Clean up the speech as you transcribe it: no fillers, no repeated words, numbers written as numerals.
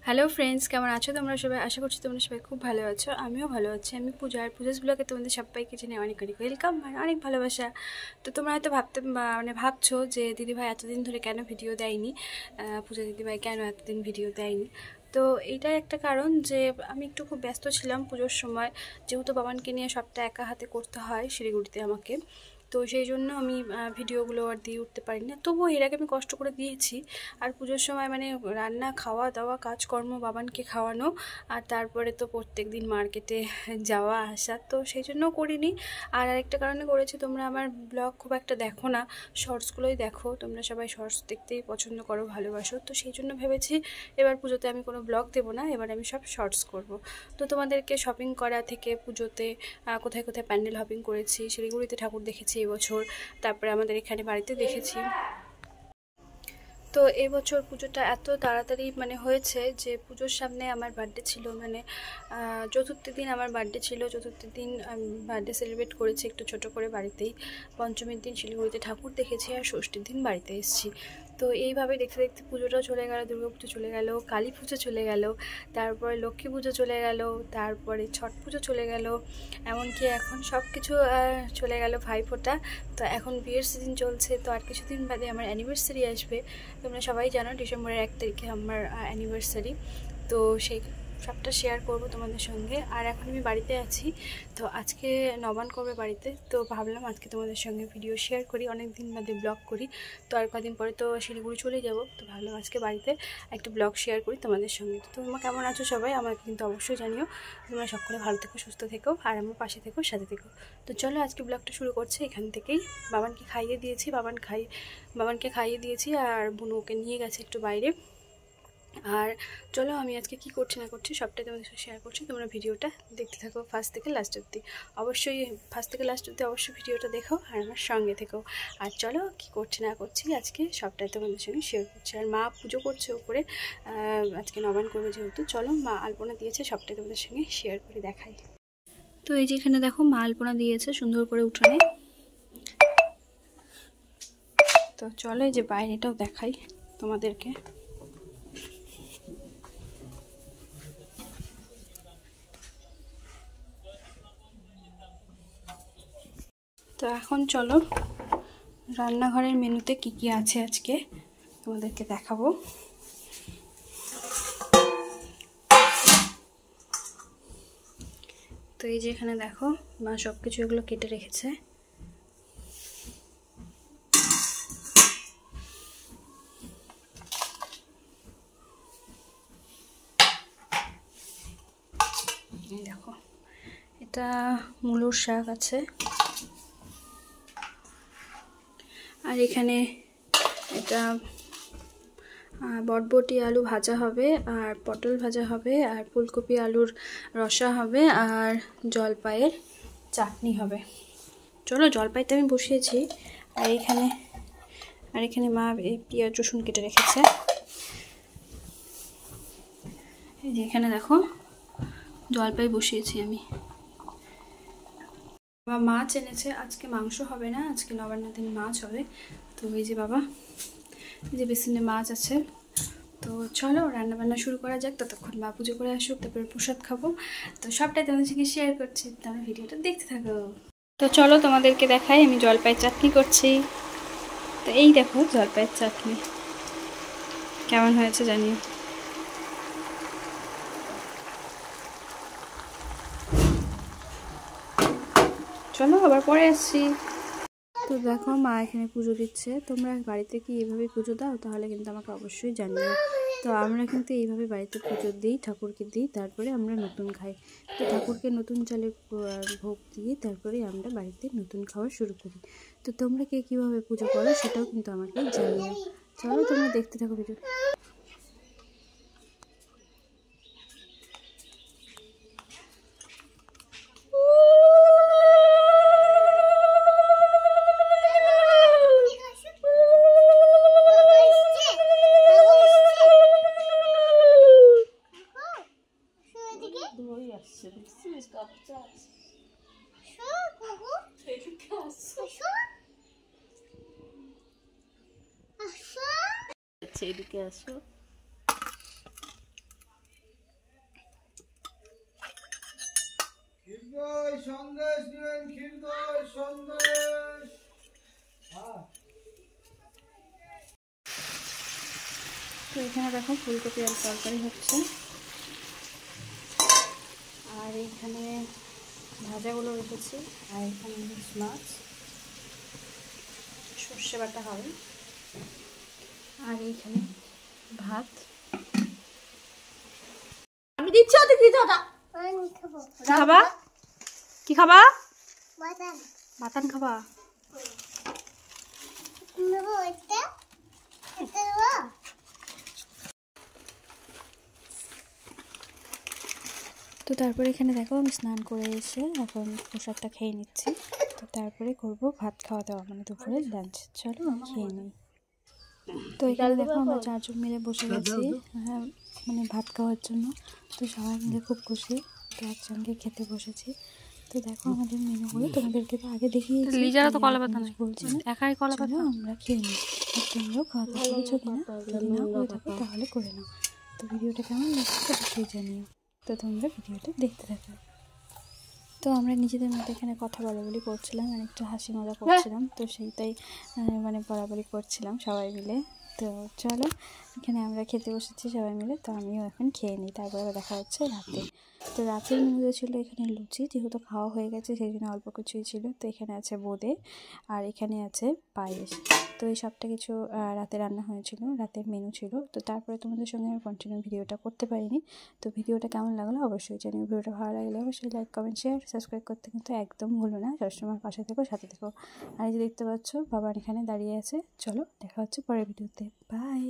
Hello friends, কেমন আছো তোমরা সবাই? আশা করছি তোমরা সবাই খুব ভালো আছো। আমিও ভালো আছি। আমি পূজাস ব্লগে তোমাদের সবাইকে জানাই অনেক অনেক ওয়েলকাম, মানে অনেক ভালোবাসা। তো তোমরা হয়তো ভাবছো যে দিদিভাই এতদিন ধরে কেন ভিডিও দেয়নি, পূজা দিদিভাই কেন এতদিন ভিডিও দেয়নি। তো এইটাই একটা কারণ যে আমি একটু খুব ব্যস্ত ছিলাম পুজোর সময়, যেহেতু বাবানকে নিয়ে সবটা একা হাতে করতে হয় শিলিগুড়িতে আমাকে। তো সেই জন্য আমি ভিডিওগুলো আর দিয়ে উঠতে পারি না। তবুও এর আগে আমি কষ্ট করে দিয়েছি। আর পুজোর সময় মানে রান্না, খাওয়া দাওয়া, কাজকর্ম, বাবানকে খাওয়ানো, আর তারপরে তো প্রত্যেক দিন মার্কেটে যাওয়া আসা, তো সেই জন্যও করিনি। আর আরেকটা কারণে করেছি, তোমরা আমার ব্লগ খুব একটা দেখো না, শর্টসগুলোই দেখো। তোমরা সবাই শর্টস দেখতেই পছন্দ করো, ভালোবাসো। তো সেই জন্য ভেবেছি এবার পুজোতে আমি কোনো ব্লগ দেবো না, এবার আমি সব শর্টস করব। তো তোমাদেরকে শপিং করা থেকে পুজোতে কোথায় কোথায় প্যান্ডেল হপিং করেছি, শিলিগুড়িতে ঠাকুর দেখেছি এবছর, তারপরে আমাদের এখানে বাড়িতে দেখেছি। তো এবছর পুজোটা এত তাড়াতাড়ি মানে হয়েছে যে পুজোর সামনে আমার বার্থডে ছিল, মানে চতুর্থী দিন আমার বার্থডে ছিল। চতুর্থী দিন বার্থডে সেলিব্রেট করেছি একটু ছোট করে বাড়িতেই। পঞ্চমীর দিন শিলিগুড়িতে ঠাকুর দেখেছি, আর ষষ্ঠীর দিন বাড়িতে এসেছি। তো এইভাবে দেখতে দেখতে পুজোটাও চলে গেল, দুর্গাপুজো চলে গেল, কালী পুজো চলে গেল, তারপরে লক্ষ্মী পুজো চলে গেল, তারপরে ছট পুজো চলে গেল, এমনকি এখন সব কিছু চলে গেল, ভাইফোঁটা। তো এখন বিয়ের সিজন চলছে, তো আর কিছুদিন বাদে আমার অ্যানিভার্সারি আসবে। তোমরা সবাই জানো ডিসেম্বরের 1 তারিখে আমার অ্যানিভার্সারি। তো সেই সবটা শেয়ার করব তোমাদের সঙ্গে। আর এখন আমি বাড়িতে আছি, তো আজকে নবান করবে বাড়িতে, তো ভাবলাম আজকে তোমাদের সঙ্গে ভিডিও শেয়ার করি, অনেক দিন বাদে ব্লগ করি। তো আর কদিন পরে তো শিলিগুড়ি চলে যাব, তো ভাবলাম আজকে বাড়িতে একটা ব্লগ শেয়ার করি তোমাদের সঙ্গে। তো তোমরা কেমন আছো সবাই আমাকে কিন্তু অবশ্যই জানিও। তোমরা সকলে ভালো থেকো, সুস্থ থেকো, আর আমার পাশে থেকো, সাথে থেকো। তো চলো আজকে ব্লগটা শুরু করছি এখান থেকেই। বাবানকে খাইয়ে দিয়েছি, বাবানকে খাইয়ে দিয়েছি, আর বুনু ওকে নিয়ে গেছে একটু বাইরে। আর চলো আমি আজকে কি করছি না করছি সবটাই তোমাদের সাথে শেয়ার করছি। তোমরা ভিডিওটা দেখতে থাকো ফার্স্ট থেকে লাস্ট অবধি। অবশ্যই ফার্স্ট থেকে লাস্ট অবধি অবশ্যই ভিডিওটা দেখো, আর আমার সঙ্গে থেকো। আর চলো কি করছি না করছি আজকে সবটাই তোমাদের সঙ্গে শেয়ার করছি। আর মা পুজো করছে ওপরে, আজকে নবান করবে যেহেতু। চলো, মা আলপনা দিয়েছে, সবটাই তোমাদের সঙ্গে শেয়ার করে দেখাই। তো এই যে এখানে দেখো মা আলপনা দিয়েছে সুন্দর করে উঠোনে। তো চলো এই যে বাইরেটাও দেখাই তোমাদেরকে। তো এখন চলো রান্নাঘরের মেনুতে কি কি আছে আজকে তোমাদেরকে দেখাবো। তো এই যে এখানে দেখো মা সব কিছু এগুলো কেটে রেখেছে। দেখো এটা মূলোর শাক আছে, আর এখানে এটা বটবটি আলু ভাজা হবে, আর পটল ভাজা হবে, আর ফুলকপি আলুর রসা হবে, আর জলপাইয়ের চাটনি হবে। চলো জলপাইতে আমি বসিয়েছি। আর এখানে মা এই পেঁয়াজ রসুন কেটে রেখেছে। এই যে এখানে দেখো জলপাই বসিয়েছি আমি। বাবা মাছ এনেছে, আজকে মাংস হবে না, আজকে নবান্নের দিন মাছ হবে। তো এই যে বাবা, এই যে বেসিনে মাছ আছে। তো চলো রান্নাবান্না শুরু করা যাক, ততক্ষণ মা পুজো করে আসুক, তারপরে প্রসাদ খাবো। তো সবটাই তোমাদের সঙ্গে শেয়ার করছি, তোমরা ভিডিওটা দেখতে থাকো। তো চলো তোমাদেরকে দেখাই, আমি জলপাইয়ের চাটনি করছি। তো এই দেখো জলপাইয়ের চাটনি কেমন হয়েছে জানিও। চলো আবার পরে আসছি। তো দেখো মা এখানে পুজো দিচ্ছে। তোমরা বাড়িতে কি এইভাবে পুজো দাও? তাহলে কিন্তু আমাকে অবশ্যই জানিও। তো আমরা কিন্তু এইভাবে বাড়িতে পুজো দিই, ঠাকুরকে দিই, তারপরে আমরা নতুন খাই। তো ঠাকুরকে নতুন চালের ভোগ দিয়ে তারপরে আমরা বাড়িতে নতুন খাওয়া শুরু করি। তো তোমরা কে কীভাবে পুজো করো সেটাও কিন্তু আমাকে জানিও। চলো তোমরা দেখতে থাকো ভিডিও। এদিকে আসো। সন্দেশ দিবেন, ক্ষীর দই সন্দেশ। তো এখানে দেখো ফুলকপি আর তরকারি হচ্ছে, আর এইখানে ভাজাগুলো রেখেছি, আর এখানে ইলিশ মাছ সর্ষে বাটা হবে, আর এইখানে ভাত। আমি দিচ্ছি ওদের দিতে ওটা খাবা, কি খাবা? বাতান খাবা। তো তারপরে এখানে দেখো আমি স্নান করে এসে এখন প্রসাদটা খেয়ে নিচ্ছি। তো তারপরে করব ভাত খাওয়া দাওয়া, মানে দুপুরে লাঞ্চ। চলো আমি খেয়ে নিই। তো এখানে দেখো আমরা 4 জন মিলে বসে গেছি মানে ভাত খাওয়ার জন্য। তো সবাই মিলে খুব খুশি, তো একসঙ্গে খেতে বসেছি। তো দেখো আমাদের মেনুগুলো তোমাদেরকে তো আগে দেখিয়েছি, লিজারা তো কলা পাতা নাই বলছি না, একাই কলা পাতা। আমরা খেয়ে নিই, আর তোমরাও খাওয়া দাওয়া করেছো কিনা, যদি না করে থাকো তাহলে করে নাও। তো ভিডিওটা কেমন লাগছে অবশ্যই জানিও। তো তোমরা ভিডিওটা দেখতে থাকো। তো আমরা নিজেদের মধ্যে এখানে কথা বলাবলি করছিলাম, আর একটু হাসি মজা করছিলাম, তো সেইটাই মানে বরাবরই করছিলাম সবাই মিলে। তো চলো এখানে আমরা খেতে বসেছি সবাই মিলে, তো আমিও এখন খেয়ে নিই, তারপরে দেখা হচ্ছে রাতে। তো রাতের মেনুতে ছিল এখানে লুচি, যেহেতু খাওয়া হয়ে গেছে সেই জন্য অল্প কিছুই ছিল। তো এখানে আছে বোঁদে, আর এখানে আছে পায়েস। তো এই সবটা কিছু রাতে রান্না হয়েছিল, রাতের মেনু ছিল। তো তারপরে তোমাদের সঙ্গে আমি কন্টিনিউ ভিডিওটা করতে পারিনি। তো ভিডিওটা কেমন লাগলো অবশ্যই জানিও। ভিডিওটা ভালো লাগলে অবশ্যই লাইক কমেন্ট শেয়ার সাবস্ক্রাইব করতে কিন্তু একদম ভুলো না। সবসময় পাশে থেকো, সাথে থেকো। আর এই যে দেখতে পাচ্ছ বাবা এখানে দাঁড়িয়ে আছে। চলো দেখা হচ্ছে পরের ভিডিওতে, বাই।